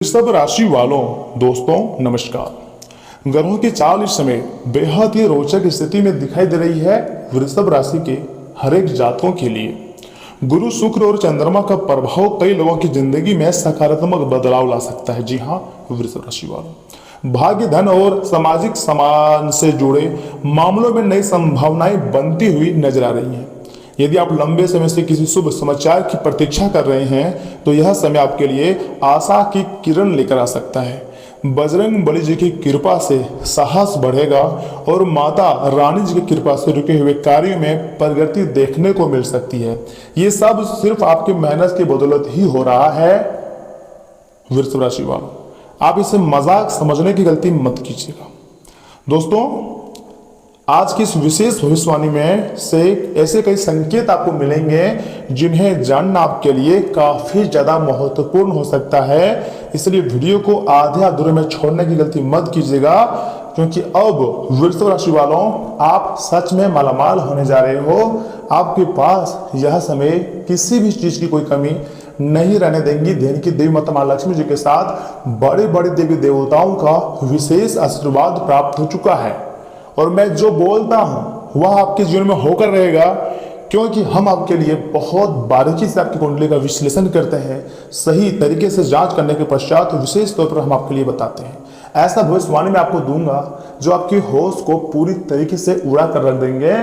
सब राशि वालों दोस्तों नमस्कार। ग्रहों की चाल इस समय बेहद ही रोचक स्थिति में दिखाई दे रही है वृषभ राशि के हर एक जातकों के लिए। गुरु शुक्र और चंद्रमा का प्रभाव कई लोगों की जिंदगी में सकारात्मक बदलाव ला सकता है। जी हाँ वृषभ राशि वालों, भाग्य धन और सामाजिक समान से जुड़े मामलों में नई संभावनाएं बनती हुई नजर आ रही हैं। यदि आप लंबे समय से किसी शुभ समाचार की प्रतीक्षा कर रहे हैं तो यह समय आपके लिए आशा की किरण लेकर आ सकता है। बजरंग बली जी की कृपा से साहस बढ़ेगा और माता रानी जी की कृपा से रुके हुए कार्यों में प्रगति देखने को मिल सकती है। ये सब सिर्फ आपकी मेहनत की बदौलत ही हो रहा है। वृषभ राशि वालों, आप इसे मजाक समझने की गलती मत कीजिएगा। दोस्तों, आज की इस विशेष भविष्यवाणी में से ऐसे कई संकेत आपको मिलेंगे जिन्हें जानना आपके लिए काफी ज्यादा महत्वपूर्ण हो सकता है। इसलिए वीडियो को आधे अधूरे में छोड़ने की गलती मत कीजिएगा, क्योंकि अब वृषभ राशि वालों आप सच में मालामाल होने जा रहे हो। आपके पास यह समय किसी भी चीज की कोई कमी नहीं रहने देंगी। देन की देवी माता लक्ष्मी जी के साथ बड़े बड़े देवी देवताओं का विशेष आशीर्वाद प्राप्त हो चुका है और मैं जो बोलता हूं वह आपके जीवन में होकर रहेगा, क्योंकि हम आपके लिए बहुत बारीकी से आपकी कुंडली का विश्लेषण करते हैं। सही तरीके से जांच करने के पश्चात विशेष तौर पर हम आपके लिए बताते हैं। ऐसा भविष्यवाणी मैं आपको दूंगा जो आपकी होश को पूरी तरीके से उड़ा कर रख देंगे।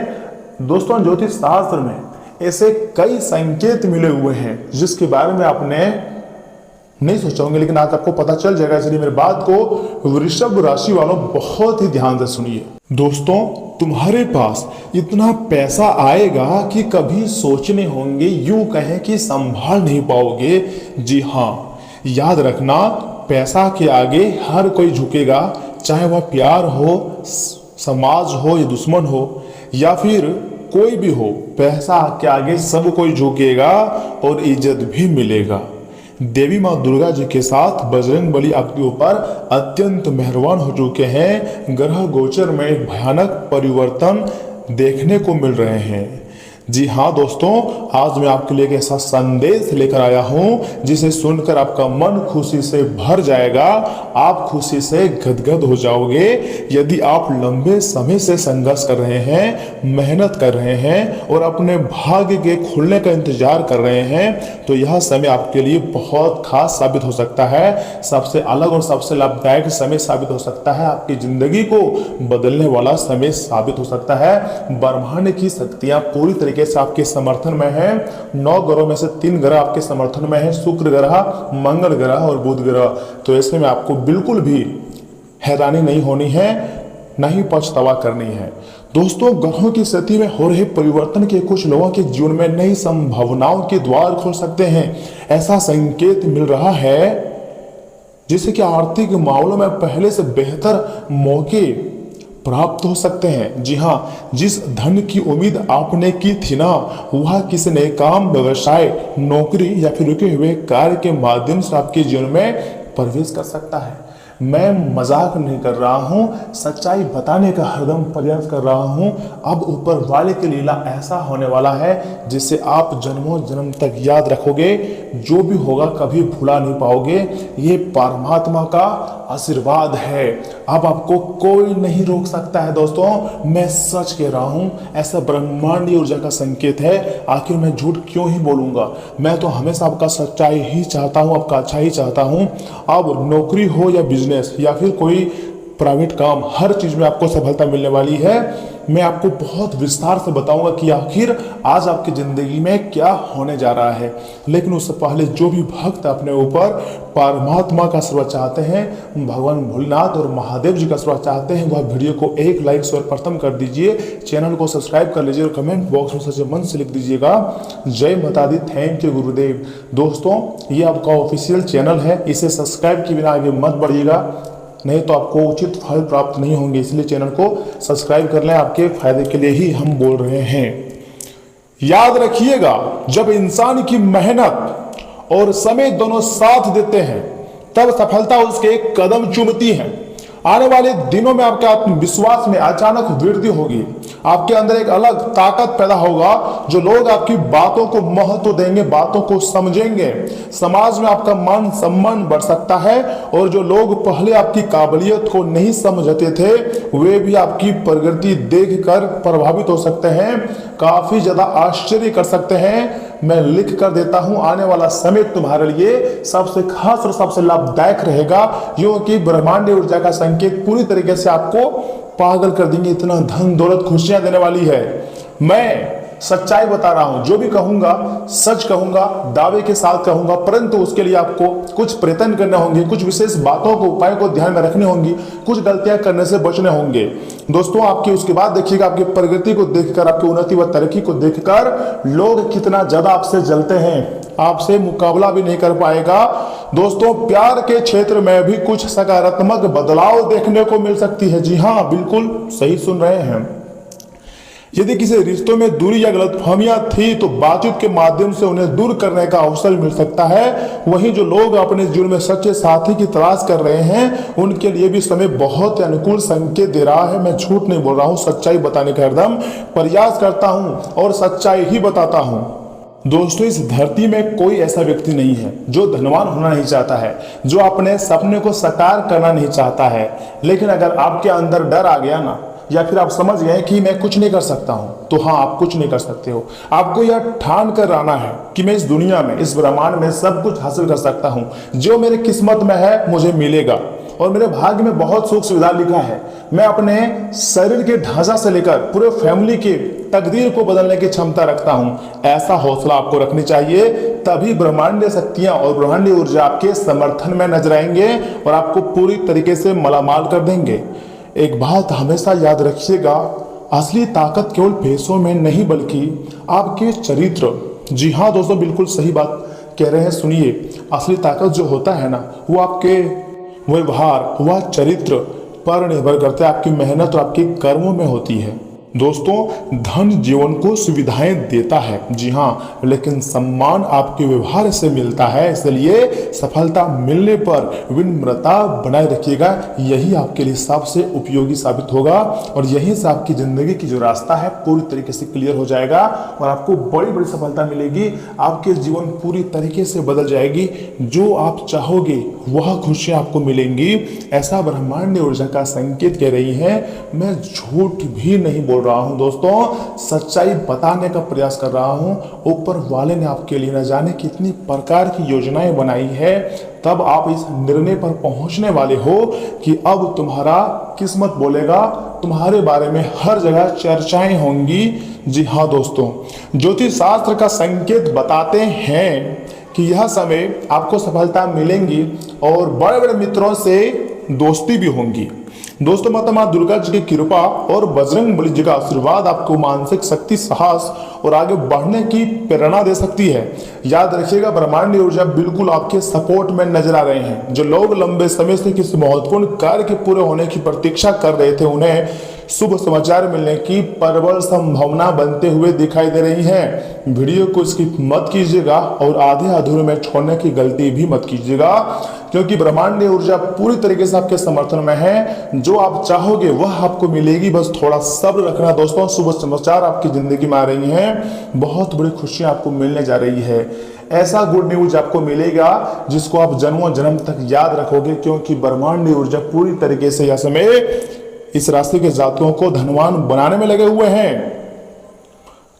दोस्तों, ज्योतिष शास्त्र में ऐसे कई संकेत मिले हुए हैं जिसके बारे में आपने नहीं सोचा होंगे, लेकिन आज आपको पता चल जाएगा। इसलिए मेरी बात को वृषभ राशि वालों बहुत ही ध्यान से सुनिए। दोस्तों, तुम्हारे पास इतना पैसा आएगा कि कभी सोचने होंगे, यूं कहें कि संभाल नहीं पाओगे। जी हाँ, याद रखना, पैसा के आगे हर कोई झुकेगा, चाहे वह प्यार हो, समाज हो या दुश्मन हो या फिर कोई भी हो। पैसा के आगे सब कोई झुकेगा और इज्जत भी मिलेगा। देवी माँ दुर्गा जी के साथ बजरंग बली आपके ऊपर अत्यंत मेहरबान हो चुके हैं। ग्रह गोचर में एक भयानक परिवर्तन देखने को मिल रहे हैं। जी हाँ दोस्तों, आज मैं आपके लिए एक ऐसा संदेश लेकर आया हूं जिसे सुनकर आपका मन खुशी से भर जाएगा। आप खुशी से गदगद हो जाओगे। यदि आप लंबे समय से संघर्ष कर रहे हैं, मेहनत कर रहे हैं और अपने भाग्य के खुलने का इंतजार कर रहे हैं तो यह समय आपके लिए बहुत खास साबित हो सकता है। सबसे अलग और सबसे लाभदायक समय साबित हो सकता है। आपकी जिंदगी को बदलने वाला समय साबित हो सकता है। ब्रह्मांड की शक्तियां पूरी तरीके से आपके समर्थन में है। 9 ग्रहों में से 3 ग्रह आपके समर्थन में है, शुक्र ग्रह, मंगल ग्रह और बुध ग्रह। तो ऐसे में आपको बिल्कुल भी हैरानी नहीं होनी है, नहीं पछतावा करनी है। दोस्तों, ग्रहों की स्थिति में हो रहे परिवर्तन के कुछ लोगों के जीवन में नई संभावनाओं के द्वार खोल सकते हैं। ऐसा संकेत मिल रहा है जिससे कि आर्थिक मामलों में पहले से बेहतर मौके प्राप्त हो सकते हैं। जी हाँ, जिस धन की उम्मीद आपने की थी ना, वह किसी नए काम, व्यवसाय, नौकरी या फिर रुके हुए कार्य के माध्यम से आपके जीवन में प्रवेश कर सकता है। मैं मजाक नहीं कर रहा हूं, सच्चाई बताने का हरदम प्रयास कर रहा हूं। अब ऊपर वाले की लीला ऐसा होने वाला है जिसे आप जन्मों जन्म तक याद रखोगे। जो भी होगा कभी भुला नहीं पाओगे। ये परमात्मा का आशीर्वाद है। अब आपको कोई नहीं रोक सकता है। दोस्तों, मैं सच कह रहा हूं, ऐसा ब्रह्मांडीय ऊर्जा का संकेत है। आखिर मैं झूठ क्यों ही बोलूंगा। मैं तो हमेशा आपका सच्चाई ही चाहता हूं, आपका अच्छा ही चाहता हूं। अब नौकरी हो या बिजनेस या फिर कोई प्राइवेट काम, हर चीज में आपको सफलता मिलने वाली है। मैं आपको बहुत विस्तार से बताऊंगा कि आखिर आज आपकी जिंदगी में क्या होने जा रहा है। लेकिन उससे पहले जो भी भक्त अपने ऊपर परमात्मा का आशीर्वाद चाहते हैं, भगवान भोलेनाथ और महादेव जी का आशीर्वाद चाहते हैं, वह वीडियो को एक लाइक सर्वप्रथम कर दीजिए, चैनल को सब्सक्राइब कर लीजिए और कमेंट बॉक्स में सच्चे मन से लिख दीजिएगा जय माता दी, थैंक यू गुरुदेव। दोस्तों, ये आपका ऑफिशियल चैनल है, इसे सब्सक्राइब के बिना आगे मत बढ़िएगा, नहीं तो आपको उचित फल प्राप्त नहीं होंगे। इसलिए चैनल को सब्सक्राइब कर लें, आपके फायदे के लिए ही हम बोल रहे हैं। याद रखिएगा, जब इंसान की मेहनत और समय दोनों साथ देते हैं तब सफलता उसके एक कदम चूमती है। आने वाले दिनों में आपके आत्मविश्वास में अचानक वृद्धि होगी। आपके अंदर एक अलग ताकत पैदा होगा, जो लोग आपकी बातों को महत्व देंगे, बातों को समझेंगे। समाज में आपका मान सम्मान बढ़ सकता है, और जो लोग पहले आपकी काबिलियत को नहीं समझते थे, वे भी आपकी प्रगति देखकर प्रभावित हो सकते हैं, काफी ज्यादा आश्चर्य कर सकते हैं। मैं लिख कर देता हूं, आने वाला समय तुम्हारे लिए सबसे खास और सबसे लाभदायक रहेगा, क्योंकि ब्रह्मांडीय ऊर्जा का संकेत पूरी तरीके से आपको पागल कर देंगे। इतना धन दौलत खुशियां देने वाली है। मैं सच्चाई बता रहा हूं, जो भी कहूंगा सच कहूंगा, दावे के साथ कहूंगा, परंतु उसके लिए आपको कुछ प्रयत्न करने होंगे, कुछ विशेष बातों को, उपायों को ध्यान में रखने होंगी, कुछ गलतियां करने से बचने होंगे। दोस्तों, आपकी उसके बाद देखिएगा, आपकी प्रगति को देखकर, आपकी उन्नति व तरक्की को देखकर लोग कितना ज्यादा आपसे जलते हैं, आपसे मुकाबला भी नहीं कर पाएगा। दोस्तों, प्यार के क्षेत्र में भी कुछ सकारात्मक बदलाव देखने को मिल सकती है। जी हाँ, बिल्कुल सही सुन रहे हैं। यदि किसी रिश्तों में दूरी या गलतफहमियां थी, तो बातचीत के माध्यम से उन्हें दूर करने का अवसर मिल सकता है। वहीं जो लोग अपने जीवन में सच्चे साथी की तलाश कर रहे हैं, उनके लिए भी समय बहुत अनुकूल संकेत दे रहा है। मैं झूठ नहीं बोल रहा हूं, सच्चाई बताने का हरदम प्रयास करता हूं और सच्चाई ही बताता हूं। दोस्तों, इस धरती में कोई ऐसा व्यक्ति नहीं है जो धनवान होना नहीं चाहता है, जो अपने सपने को साकार करना नहीं चाहता है। लेकिन अगर आपके अंदर डर आ गया ना, या फिर आप समझ गए कि मैं कुछ नहीं कर सकता हूं, तो हाँ, आप कुछ नहीं कर सकते हो। आपको यह ठान कर रहना है कि मैं इस दुनिया में, इस ब्रह्मांड में सब कुछ हासिल कर सकता हूं। जो मेरे किस्मत में है मुझे मिलेगा, और मेरे भाग्य में बहुत सुख सुविधा लिखा है। मैं अपने शरीर के ढांचा से लेकर पूरे फैमिली के तकदीर को बदलने की क्षमता रखता हूं। ऐसा हौसला आपको रखनी चाहिए, तभी ब्रह्मांडीय शक्तियां और ब्रह्मांडीय ऊर्जा आपके समर्थन में नजर आएंगे और आपको पूरी तरीके से मालामाल कर देंगे। एक बात हमेशा याद रखिएगा, असली ताकत केवल पैसों में नहीं, बल्कि आपके चरित्र। जी हाँ दोस्तों, बिल्कुल सही बात कह रहे हैं। सुनिए, असली ताकत जो होता है ना, वो आपके व्यवहार व चरित्र पर निर्भर करता है, आपकी मेहनत और आपके कर्मों में होती है। दोस्तों, धन जीवन को सुविधाएं देता है, जी हाँ, लेकिन सम्मान आपके व्यवहार से मिलता है। इसलिए सफलता मिलने पर विनम्रता बनाए रखिएगा, यही आपके लिए सबसे उपयोगी साबित होगा, और यहीं से आपकी जिंदगी की जो रास्ता है पूरी तरीके से क्लियर हो जाएगा, और आपको बड़ी बड़ी सफलता मिलेगी। आपके जीवन पूरी तरीके से बदल जाएगी। जो आप चाहोगे वह खुशियां आपको मिलेंगी, ऐसा ब्रह्मांड ऊर्जा का संकेत कह रही है। मैं झूठ भी नहीं बोल रहा हूं दोस्तों, सच्चाई बताने का प्रयास कर रहा हूं। ऊपर वाले ने आपके लिए न जाने कितनी प्रकार की योजनाएं बनाई है, तब आप इस निर्णय पर पहुंचने वाले हो कि अब तुम्हारा किस्मत बोलेगा, तुम्हारे बारे में हर जगह चर्चाएं होंगी। जी हाँ दोस्तों, ज्योतिष शास्त्र का संकेत बताते हैं कि यह समय आपको सफलता मिलेंगी और बड़े बड़े मित्रों से दोस्ती भी होंगी। दोस्तों, माता मां दुर्गा जी की कृपा और बजरंगबली जी का आशीर्वाद आपको मानसिक शक्ति, साहस और आगे बढ़ने की प्रेरणा दे सकती है। याद रखिएगा, ब्रह्मांडीय ऊर्जा बिल्कुल आपके सपोर्ट में नजर आ रहे हैं। जो लोग लंबे समय से किसी महत्वपूर्ण कार्य के पूरे होने की प्रतीक्षा कर रहे थे, उन्हें शुभ समाचार मिलने की प्रबल संभावना बनते हुए दिखाई दे रही है। वीडियो को स्किप मत कीजिएगा और आधे अधूरे में छोड़ने की गलती भी मत कीजिएगा, क्योंकि ब्रह्मांडीय ऊर्जा पूरी तरीके से आपके समर्थन में है। जो आप चाहोगे वह आपको मिलेगी, बस थोड़ा सब्र रखना। दोस्तों, शुभ समाचार आपकी जिंदगी में आ रही हैं, बहुत बड़ी खुशियां आपको मिलने जा रही है। ऐसा गुड न्यूज आपको मिलेगा जिसको आप जन्मों जन्म तक याद रखोगे, क्योंकि ब्रह्मांडीय ऊर्जा पूरी तरीके से यह समय इस राशि के जातकों को धनवान बनाने में लगे हुए हैं।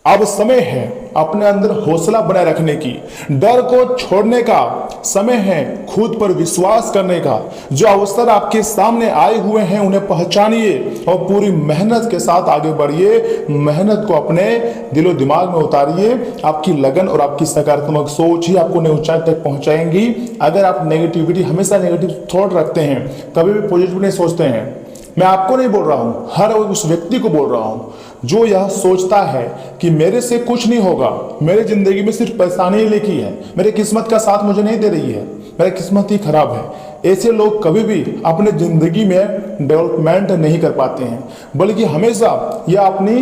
अब समय है अपने अंदर हौसला बनाए रखने की, डर को छोड़ने का समय है, खुद पर विश्वास करने का। जो अवसर आपके सामने आए हुए हैं उन्हें पहचानिए और पूरी मेहनत के साथ आगे बढ़िए। मेहनत को अपने दिलो दिमाग में उतारिए। आपकी लगन और आपकी सकारात्मक सोच ही आपको नई ऊंचाई तक पहुंचाएंगी। अगर आप नेगेटिविटी, हमेशा नेगेटिव थॉट रखते हैं, कभी भी पॉजिटिव नहीं सोचते हैं, मैं आपको नहीं बोल रहा हूं, हर उस व्यक्ति को बोल रहा हूं जो यह सोचता है कि मेरे से कुछ नहीं होगा, मेरी जिंदगी में सिर्फ परेशानी ही लिखी है, मेरी किस्मत का साथ मुझे नहीं दे रही है, मेरी किस्मत ही खराब है। ऐसे लोग कभी भी अपने जिंदगी में डेवलपमेंट नहीं कर पाते हैं, बल्कि हमेशा यह अपनी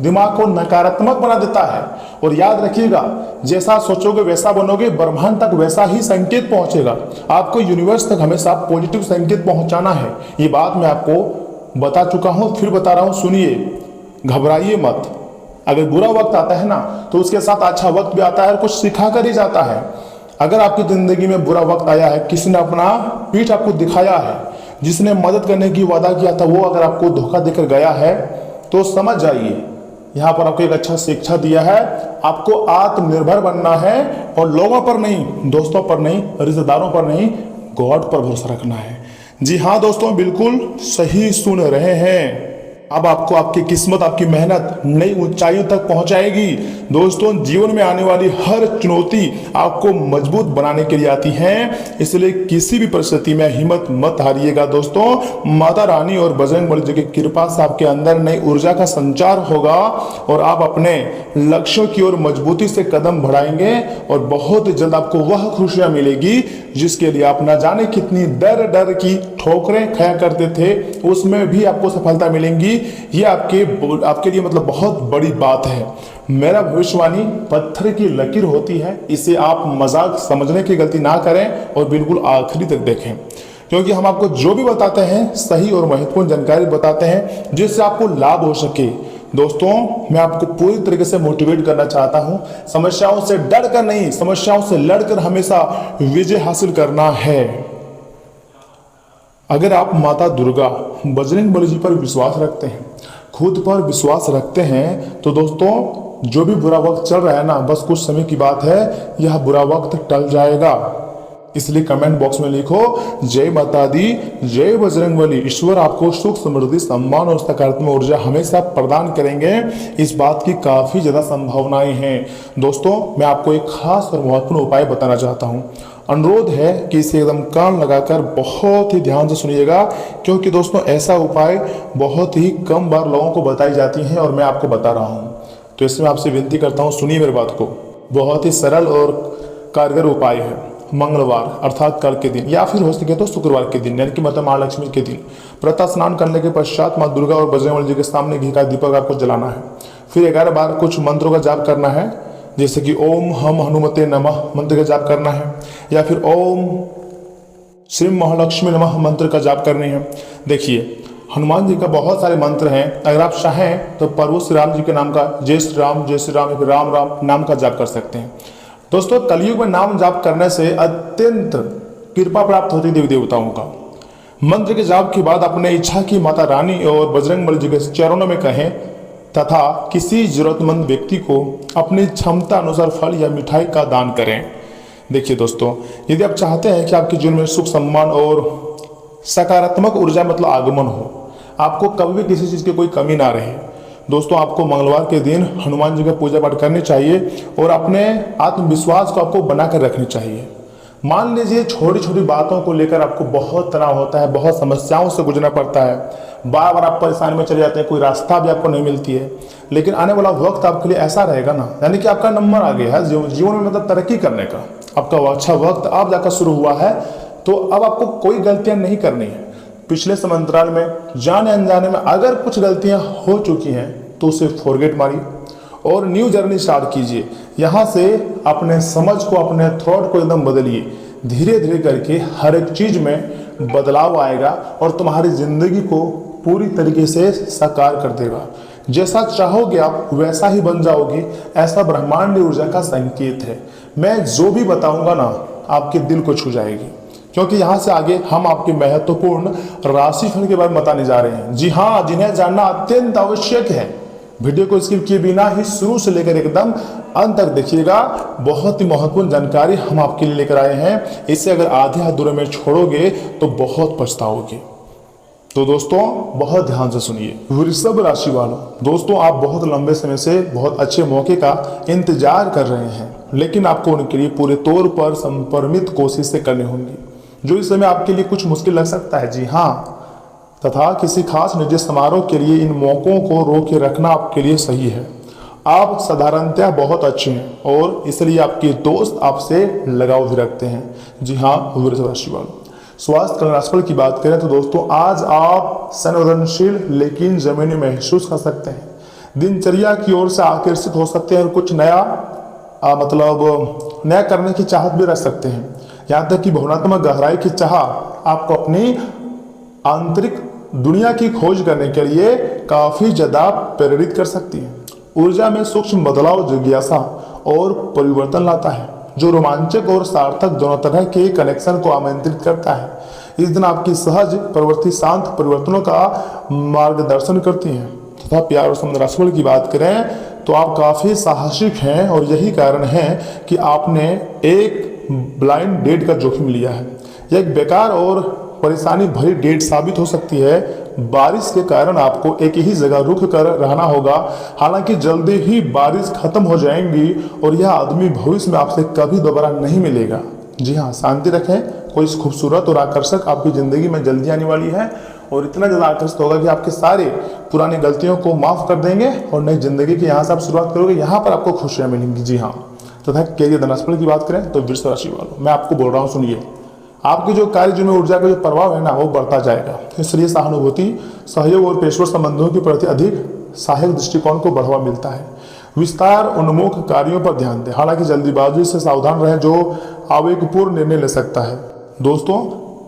दिमाग को नकारात्मक बना देता है। और याद रखिएगा, जैसा सोचोगे वैसा बनोगे, ब्रह्मांड तक वैसा ही संकेत पहुंचेगा। आपको यूनिवर्स तक हमेशा पॉजिटिव संकेत पहुंचाना है। ये बात मैं आपको बता चुका हूं, फिर बता रहा हूं, सुनिए, घबराइए मत। अगर बुरा वक्त आता है ना, तो उसके साथ अच्छा वक्त भी आता है और कुछ सिखा कर ही जाता है। अगर आपकी जिंदगी में बुरा वक्त आया है, किसी ने अपना पीठ आपको दिखाया है, जिसने मदद करने की वादा किया था वो अगर आपको धोखा देकर गया है, तो समझ जाइए यहाँ पर आपको एक अच्छा शिक्षा दिया है। आपको आत्मनिर्भर बनना है और लोगों पर नहीं, दोस्तों पर नहीं, रिश्तेदारों पर नहीं, गॉड पर भरोसा रखना है। जी हाँ दोस्तों, बिल्कुल सही सुन रहे हैं। अब आपको आपकी किस्मत, आपकी मेहनत नई ऊंचाइयों तक पहुंचाएगी। दोस्तों, जीवन में आने वाली हर चुनौती आपको मजबूत बनाने के लिए आती है, इसलिए किसी भी परिस्थिति में हिम्मत मत हारिएगा। दोस्तों, माता रानी और बजरंगबली जी की कृपा से आपके अंदर नई ऊर्जा का संचार होगा और आप अपने लक्ष्यों की ओर मजबूती से कदम बढ़ाएंगे और बहुत जल्द आपको वह खुशियां मिलेगी जिसके लिए आप न जाने कितनी डर की ठोकरें खाया करते थे, उसमें भी आपको सफलता मिलेंगी। ये आपके लिए मतलब बहुत बड़ी बात है। मेरा भविष्यवाणी पत्थर की लकीर होती है, इसे आप मजाक समझने की गलती ना करें और बिल्कुल आखिरी तक देखें, क्योंकि हम आपको जो भी बताते हैं सही और महत्वपूर्ण जानकारी बताते हैं जिससे आपको लाभ हो सके। दोस्तों, मैं आपको पूरी तरीके से मोटिवेट करना चाहता हूं। समस्याओं से डर कर नहीं, समस्याओं से लड़कर हमेशा विजय हासिल करना है। अगर आप माता दुर्गा, बजरंगबली जी पर विश्वास रखते हैं, खुद पर विश्वास रखते हैं, तो दोस्तों जो भी बुरा वक्त चल रहा है ना, बस कुछ समय की बात है, यह बुरा वक्त टल जाएगा। इसलिए कमेंट बॉक्स में लिखो, जय माता दी, जय बजरंगबली। ईश्वर आपको सुख, समृद्धि, सम्मान और सकारात्मक ऊर्जा हमेशा प्रदान करेंगे। इस बात की काफी ज्यादा संभावनाएं हैं। दोस्तों, मैं आपको एक खास और महत्वपूर्ण उपाय बताना चाहता हूं। अनुरोध है कि इसे एकदम कान लगाकर बहुत ही ध्यान से सुनिएगा, क्योंकि दोस्तों ऐसा उपाय बहुत ही कम बार लोगों को बताई जाती है और मैं आपको बता रहा हूं। तो इसमें आपसे विनती करता हूं, सुनिए मेरी बात को। बहुत ही सरल और कारगर उपाय है। मंगलवार अर्थात कल के दिन या फिर हो सके तो शुक्रवार के दिन, यानी कि मतलब महालक्ष्मी के दिन, प्रातः स्नान करने के पश्चात माँ दुर्गा और बजरंगबली जी के सामने घी का दीपक आपको जलाना है। फिर 11 बार कुछ मंत्रों का जाप करना है, जैसे कि ओम हम हनुमते नमः मंत्र का जाप करना है, या फिर ओम श्री महालक्ष्मी नमः मंत्र का जाप करनी है। देखिए, हनुमान जी का बहुत सारे मंत्र हैं। अगर आप चाहें तो प्रभु श्री राम जी के नाम का जय श्री राम या फिर राम राम नाम का जाप कर सकते हैं। दोस्तों, कलयुग में नाम जाप करने से अत्यंत कृपा प्राप्त होती देवी देवताओं का। मंत्र के जाप के बाद अपने इच्छा की माता रानी और बजरंगबली जी के चरणों में कहें तथा किसी जरूरतमंद व्यक्ति को अपनी क्षमता अनुसार फल या मिठाई का दान करें। देखिए दोस्तों, यदि आप चाहते हैं कि आपके जीवन में सुख, सम्मान और सकारात्मक ऊर्जा मतलब आगमन हो, आपको कभी भी किसी चीज़ की कोई कमी ना रहे, दोस्तों आपको मंगलवार के दिन हनुमान जी का पूजा पाठ करनी चाहिए और अपने आत्मविश्वास को आपको बनाकर रखनी चाहिए। मान लीजिए छोटी छोटी बातों को लेकर आपको बहुत तनाव होता है, बहुत समस्याओं से गुजरना पड़ता है, बार बार आप परेशानी में चले जाते हैं, कोई रास्ता भी आपको नहीं मिलती है, लेकिन आने वाला वक्त आपके लिए ऐसा रहेगा ना, यानी कि आपका नंबर आ गया है जीवन में, मतलब तरक्की करने का आपका अच्छा वक्त अब जाकर शुरू हुआ है। तो अब आपको कोई गलतियां नहीं करनी है। पिछले समंतराल में जाने अनजाने में अगर कुछ गलतियां हो चुकी हैं तो उसे फॉरगेट मारिए और न्यू जर्नी स्टार्ट कीजिए। यहाँ से अपने समझ को, अपने थॉट को एकदम बदलिए। धीरे धीरे करके हर एक चीज में बदलाव आएगा और तुम्हारी जिंदगी को पूरी तरीके से साकार कर देगा। जैसा चाहोगे आप वैसा ही बन जाओगे, ऐसा ब्रह्मांडी ऊर्जा का संकेत है। मैं जो भी बताऊंगा ना, आपके दिल को छू जाएगी, क्योंकि यहाँ से आगे हम आपके महत्वपूर्ण राशिफल के बारे में बताने जा रहे हैं। जी हाँ, जिन्हें जानना अत्यंत आवश्यक है। वीडियो को स्किप किए बिना ही शुरू से लेकर एकदम अंत तक देखिएगा। बहुत ही महत्वपूर्ण जानकारी हम आपके लिए लेकर आए हैं। इसे अगर आधे अधूरे में छोड़ोगे तो बहुत पछताओगे। तो दोस्तों बहुत ध्यान से सुनिए। वृषभ राशि वालों, दोस्तों आप बहुत लंबे समय से बहुत अच्छे मौके का इंतजार कर रहे हैं, लेकिन आपको उनके लिए पूरे तौर पर समर्पित कोशिशें करनी होंगी, जो इस समय आपके लिए कुछ मुश्किल लग सकता है। जी हाँ, तथा किसी खास निजी समारोह के लिए इन मौकों को रोक के रखना आपके लिए सही है। आप साधारणतः बहुत अच्छे हैं और इसलिए आपके दोस्त आपसे लगाव भी रखते हैं। जी हाँ वृषभ राशि वालों, स्वास्थ्य कल्याण राशिफल की बात करें तो दोस्तों आज आप संवेदनशील लेकिन जमीनी महसूस कर सकते हैं। दिनचर्या की ओर से आकर्षित हो सकते हैं और कुछ नया मतलब नया करने की चाहत भी रख सकते हैं। यहाँ तक कि भावनात्मक गहराई की चाह आपको अपनी आंतरिक दुनिया की खोज करने के लिए काफी ज्यादा प्रेरित कर सकती है। ऊर्जा में सूक्ष्म बदलाव, जिज्ञासा और परिवर्तन लाता है, जो रोमांचक और सार्थक दोनों तरह के कनेक्शन को आमंत्रित करता है। इस दिन आपकी सहज प्रवृत्ति शांत परिवर्तनों का मार्गदर्शन करती है। तथा प्यार और समुद्र राशिफल की बात करें तो आप काफी साहसिक हैं और यही कारण है कि आपने एक ब्लाइंड डेट का जोखिम लिया है। यह एक बेकार और परेशानी भरी डेट साबित हो सकती है। बारिश के कारण आपको एक ही जगह रुक कर रहना होगा। हालांकि जल्दी ही बारिश खत्म हो जाएंगी और यह आदमी भविष्य में आपसे कभी दोबारा नहीं मिलेगा। जी हाँ, शांति रखें। कोई खूबसूरत और आकर्षक आपकी जिंदगी में जल्दी आने वाली है और इतना ज़्यादा आकर्षित होगा कि आपके सारे पुरानी गलतियों को माफ़ कर देंगे और नई जिंदगी की यहाँ से आप शुरुआत करोगे। यहाँ पर आपको खुशियाँ मिलेंगी। जी हाँ, तथा कैरियर धनराशि की बात करें तो वृष राशि वालों, मैं आपको बोल रहा हूँ, सुनिए, आपकी जो कार्य जीवन में ऊर्जा का जो प्रभाव है ना, वो बढ़ता जाएगा। इसलिए सहानुभूति, सहयोग और पेशेवर संबंधों के प्रति अधिक सहायक दृष्टिकोण को बढ़ावा मिलता है। विस्तार उन्मुख कार्यों पर ध्यान दें। हालांकि जल्दीबाजी से सावधान रहें, जो आवेगपूर्ण निर्णय ले सकता है। दोस्तों,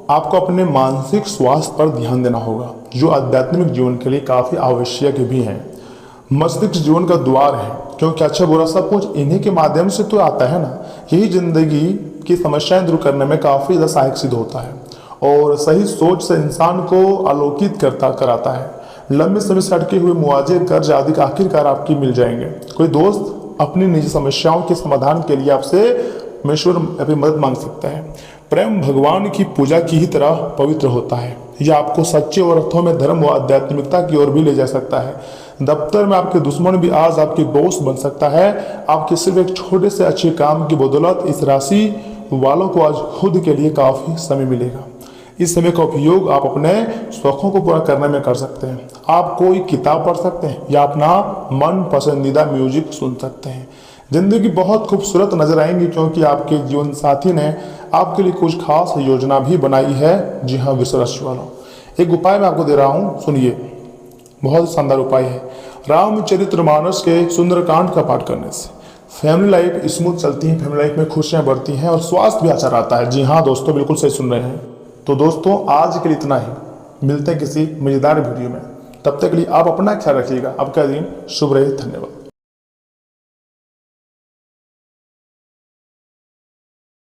आपको अपने मानसिक स्वास्थ्य पर ध्यान देना होगा, जो आध्यात्मिक जीवन के लिए काफी आवश्यक भी है। मस्तिष्क जीवन का द्वार है, क्योंकि अच्छा बुरा सब कुछ इन्हीं के माध्यम से तो आता है ना। यही जिंदगी की समस्याएं दूर करने में काफी ज्यादा सहायक सिद्ध होता है और सही सोच से इंसान को आलोकित कराता है। लंबे समय से अटके हुए मुआवजे, कर्ज आदि आखिरकार आपकी मिल जाएंगे। कोई दोस्त अपनी निजी समस्याओं के समाधान के लिए आपसे अपनी मदद मांग सकता है। प्रेम भगवान की पूजा की ही तरह पवित्र होता है। यह आपको सच्चे और अर्थों में धर्म व आध्यात्मिकता की ओर भी ले जा सकता है। दफ्तर में आपके दुश्मन भी आज आपके दोस्त बन सकता है। आपके सिर्फ एक छोटे से अच्छे काम की बदौलत इस राशि वालों को आज खुद के लिए काफी समय मिलेगा। इस समय का उपयोग आप अपने शौकों को पूरा करने में कर सकते हैं। आप कोई किताब पढ़ सकते हैं या अपना मन पसंदीदा म्यूजिक सुन सकते हैं। जिंदगी बहुत खूबसूरत नजर आएंगी, क्योंकि आपके जीवन साथी ने आपके लिए कुछ खास योजना भी बनाई है। जी हाँ वृष राशि वालों, एक उपाय मैं आपको दे रहा हूँ, सुनिए, बहुत शानदार उपाय है। रामचरितमानस के सुंदरकांड का पाठ करने से फैमिली लाइफ स्मूथ चलती है, फैमिली लाइफ में खुशियां बढ़ती हैं और स्वास्थ्य भी अच्छा रहता है। जी हाँ दोस्तों, बिल्कुल सही सुन रहे हैं। तो दोस्तों, आज के लिए इतना ही। मिलते हैं किसी मजेदार वीडियो में। तब तक के लिए आप अपना ख्याल रखिएगा। आपका दिन शुभ रहे। धन्यवाद।